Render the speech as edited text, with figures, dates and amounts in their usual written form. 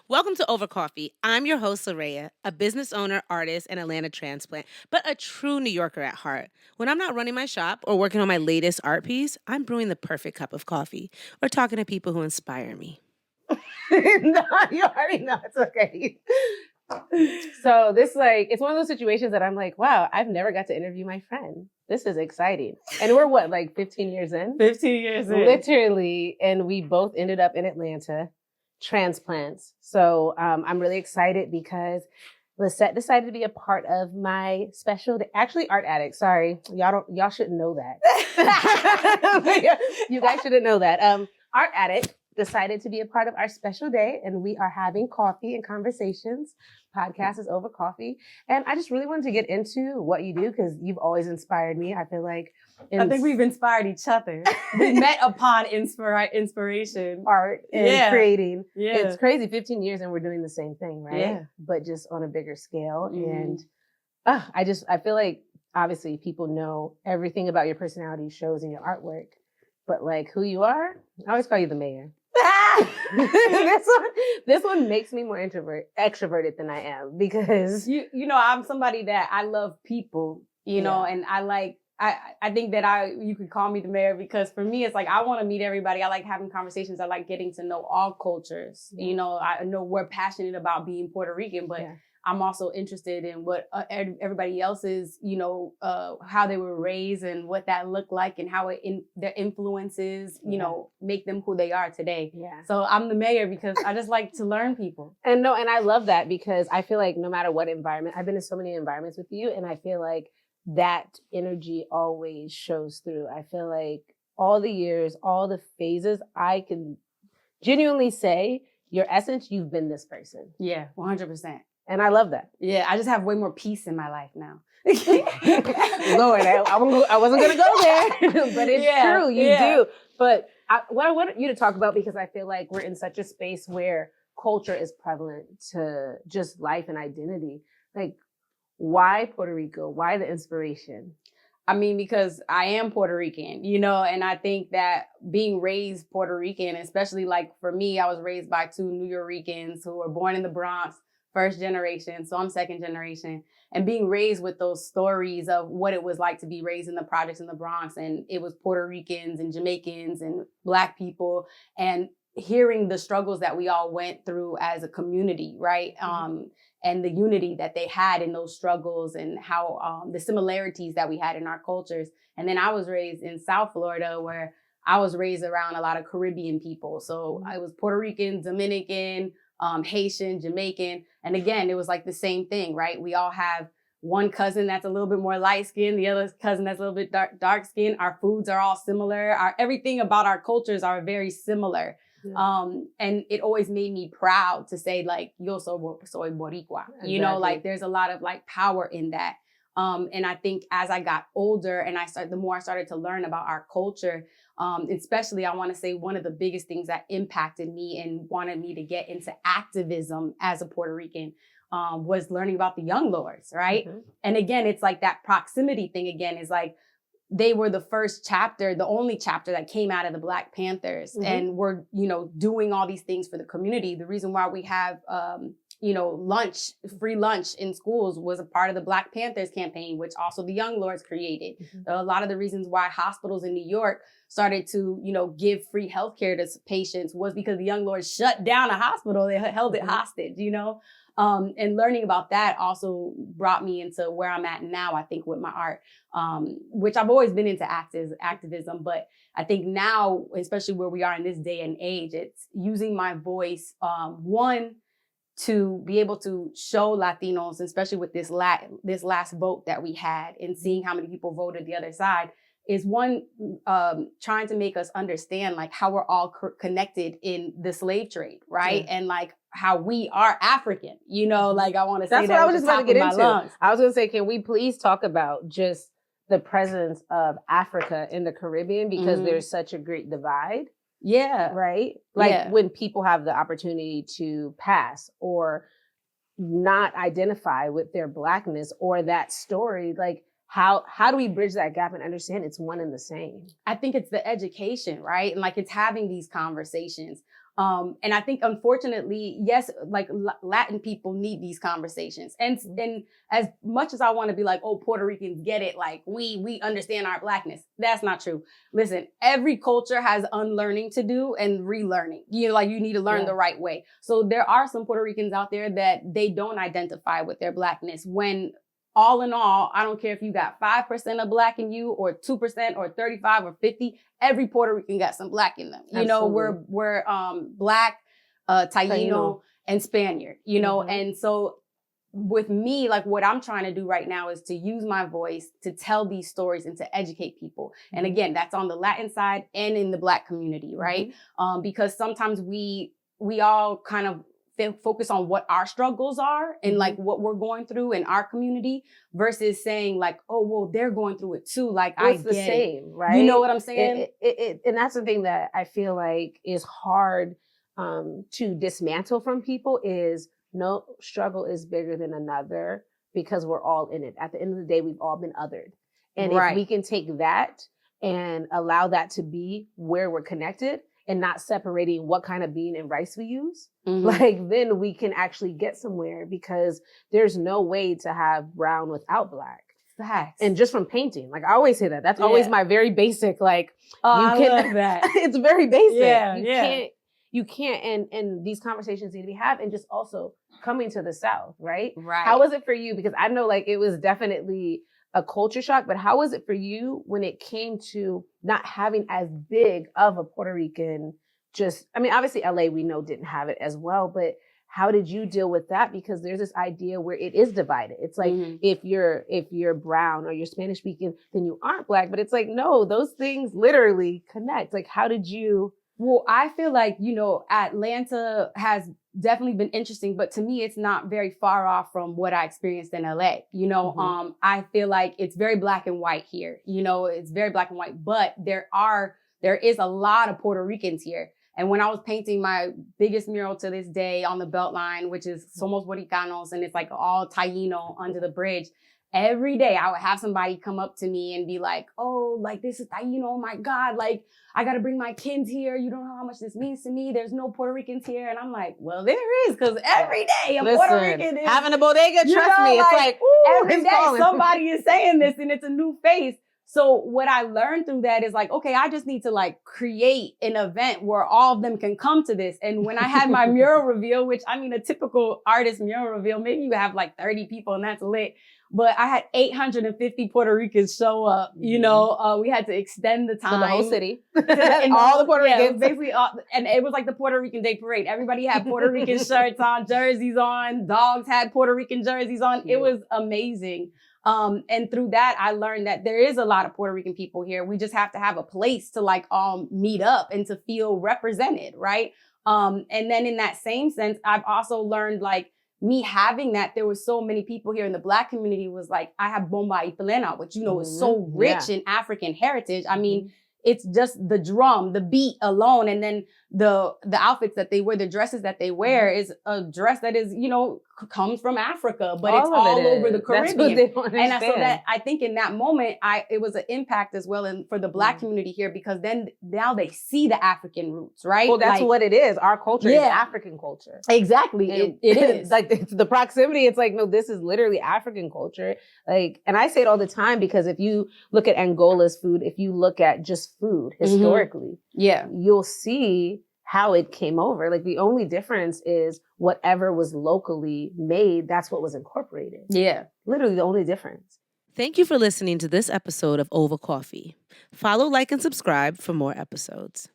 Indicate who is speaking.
Speaker 1: Welcome to Ovah Coffee. I'm your host, LaRayia, a business owner, artist, and Atlanta transplant, but a true New Yorker at heart. When I'm not running my shop or working on my latest art piece, I'm brewing the perfect cup of coffee or talking to people who inspire me.
Speaker 2: No, you already know it's okay. So it's one of those situations that I'm like, wow, I've never got to interview my friend. This is exciting. And we're what, like 15 years in?
Speaker 3: 15 years in.
Speaker 2: Literally. And we both ended up in Atlanta, transplants. So I'm really excited because Lisette decided to be a part of my special day. Actually, Arrrt Addict. Sorry. Y'all shouldn't know that. You guys shouldn't know that. Arrrt Addict decided to be a part of our special day, and we are having coffee and conversations. Podcast is Ovah Coffee. And I just really wanted to get into what you do because you've always inspired me. I feel like
Speaker 3: I think we've inspired each other. We met upon inspiration.
Speaker 2: Art and creating.
Speaker 3: Yeah.
Speaker 2: It's crazy. 15 years and we're doing the same thing, right?
Speaker 3: Yeah.
Speaker 2: But just on a bigger scale.
Speaker 3: Mm-hmm.
Speaker 2: And I feel like obviously people know everything about your personality shows in your artwork. But like who you are, I always call you the mayor. this one makes me more extroverted than I am because
Speaker 3: you know I'm somebody that I love people, you know, and I think that you could call me the mayor because for me it's like I want to meet everybody. I like having conversations. I like getting to know all cultures. You know, I know we're passionate about being Puerto Rican, but I'm also interested in what everybody else is, you know, how they were raised and what that looked like and how their influences, you know, make them who they are today.
Speaker 2: Yeah.
Speaker 3: So I'm the mayor because I just like to learn people.
Speaker 2: And I love that because I feel like no matter what environment, I've been in so many environments with you, and I feel like that energy always shows through. I feel like all the years, all the phases, I can genuinely say your essence, you've been this person.
Speaker 3: Yeah, 100%.
Speaker 2: And I love that.
Speaker 3: Yeah, I just have way more peace in my life now.
Speaker 2: Lord, I wasn't going to go there, but it's true. You do. But what I want you to talk about, because I feel like we're in such a space where culture is prevalent to just life and identity. Like, why Puerto Rico? Why the inspiration?
Speaker 3: I mean, because I am Puerto Rican, you know, and I think that being raised Puerto Rican, especially like for me, I was raised by two New Yorkers who were born in the Bronx, first generation. So I'm second generation. And being raised with those stories of what it was like to be raised in the projects in the Bronx. And it was Puerto Ricans and Jamaicans and Black people. And hearing the struggles that we all went through as a community, right? Mm-hmm. And the unity that they had in those struggles and how the similarities that we had in our cultures. And then I was raised in South Florida where I was raised around a lot of Caribbean people. So I was Puerto Rican, Dominican, Haitian, Jamaican. And again, it was like the same thing, right? We all have one cousin that's a little bit more light skinned, the other cousin that's a little bit dark skinned. Our foods are all similar. Everything about our cultures are very similar. Yeah. And it always made me proud to say like, yo soy Boricua, you know, like there's a lot of like power in that. And I think as I got older and the more I started to learn about our culture, especially I want to say one of the biggest things that impacted me and wanted me to get into activism as a Puerto Rican was learning about the Young Lords, right? Mm-hmm. And again, it's like that proximity thing again is like, they were the first chapter, the only chapter that came out of the Black Panthers and were, you know, doing all these things for the community. The reason why we have, you know, free lunch in schools was a part of the Black Panthers campaign, which also the Young Lords created. Mm-hmm. A lot of the reasons why hospitals in New York started to, you know, give free healthcare to patients was because the Young Lords shut down a hospital. They held it hostage, you know? And learning about that also brought me into where I'm at now, I think, with my art, which I've always been into activism. But I think now, especially where we are in this day and age, it's using my voice, one, to be able to show Latinos, especially with this last vote that we had and seeing how many people voted the other side, is one, trying to make us understand like how we're all connected in the slave trade, right? Yeah. And like how we are African, you know, like I want to say
Speaker 2: that's what I was just about to get into. I was going to say, can we please talk about just the presence of Africa in the Caribbean because there's such a great divide?
Speaker 3: Yeah.
Speaker 2: Right? Like when people have the opportunity to pass or not identify with their Blackness or that story, like how do we bridge that gap and understand it's one and the same?
Speaker 3: I think it's the education, right? And like it's having these conversations. And I think, unfortunately, yes, like Latin people need these conversations. And as much as I want to be like, oh, Puerto Ricans get it, like we understand our Blackness, that's not true. Listen, every culture has unlearning to do and relearning. You know, like you need to learn the right way. So there are some Puerto Ricans out there that they don't identify with their Blackness, when all in all, I don't care if you got 5% of Black in you, or 2%, or 35 or 50, every Puerto Rican got some Black in them. You know, we're Black, Taino, and Spaniard, you know? And so with me, like what I'm trying to do right now is to use my voice to tell these stories and to educate people. And again, that's on the Latin side and in the Black community, right? Because sometimes we all kind of focus on what our struggles are and like what we're going through in our community, versus saying like, oh, well, they're going through it too. Like,
Speaker 2: it's the same, right?
Speaker 3: You know what I'm saying?
Speaker 2: And that's the thing that I feel like is hard to dismantle from people, is no struggle is bigger than another, because we're all in it. At the end of the day, we've all been othered. And if we can take that and allow that to be where we're connected, and not separating what kind of bean and rice we use, like then we can actually get somewhere, because there's no way to have brown without Black.
Speaker 3: Facts.
Speaker 2: And just from painting, like I always say that. That's always my very basic, like,
Speaker 3: I love that.
Speaker 2: It's very basic.
Speaker 3: Yeah,
Speaker 2: you can't, and these conversations need to be had, and just also coming to the South, right?
Speaker 3: Right.
Speaker 2: How was it for you? Because I know like it was definitely a culture shock, but how was it for you when it came to not having as big of a Puerto Rican, obviously LA we know didn't have it as well, but how did you deal with that? Because there's this idea where it is divided. It's like, if you're brown or you're Spanish speaking, then you aren't Black, but it's like, no, those things literally connect. Like, how did you?
Speaker 3: Well, I feel like, you know, Atlanta has definitely been interesting, but to me, it's not very far off from what I experienced in LA. You know, I feel like it's very black and white here. You know, it's very black and white, but there is a lot of Puerto Ricans here. And when I was painting my biggest mural to this day on the Beltline, which is Somos Boricanos, and it's like all Taino under the bridge, every day I would have somebody come up to me and be like, oh, like this is Taino, oh my God, like I got to bring my kids here. You don't know how much this means to me. There's no Puerto Ricans here. And I'm like, well, there is, because every day a Puerto Rican is
Speaker 2: having a bodega, trust me, it's like, ooh,
Speaker 3: every day somebody is saying this and it's a new face. So what I learned through that is like, okay, I just need to like create an event where all of them can come to this. And when I had my mural reveal, which I mean, a typical artist mural reveal, maybe you have like 30 people and that's lit. But I had 850 Puerto Ricans show up. You know, we had to extend the time.
Speaker 2: So the whole city.
Speaker 3: And
Speaker 2: all the Puerto Ricans.
Speaker 3: Basically, and it was like the Puerto Rican Day Parade. Everybody had Puerto Rican shirts on, jerseys on. Dogs had Puerto Rican jerseys on. It was amazing. And through that, I learned that there is a lot of Puerto Rican people here. We just have to have a place to like all meet up and to feel represented, right? And then in that same sense, I've also learned like me having that, there was so many people here in the Black community was like, I have bomba y plena, which, you know, is so rich in African heritage. I mean, it's just the drum, the beat alone. And then the outfits that they wear, the dresses that they wear is a dress that is, you know, comes from Africa, but it's all over the Caribbean. And so that I think in that moment, it was an impact as well for the Black community here, because then now they see the African roots, right?
Speaker 2: Well, that's like, what it is. Our culture is African culture.
Speaker 3: Exactly. It is.
Speaker 2: Like it's the proximity. It's like, no, this is literally African culture. Like, and I say it all the time, because if you look at Angola's food, if you look at just food historically, you'll see how it came over. Like the only difference is whatever was locally made, that's what was incorporated.
Speaker 3: Yeah.
Speaker 2: Literally the only difference.
Speaker 1: Thank you for listening to this episode of Ovah Coffee. Follow, like, and subscribe for more episodes.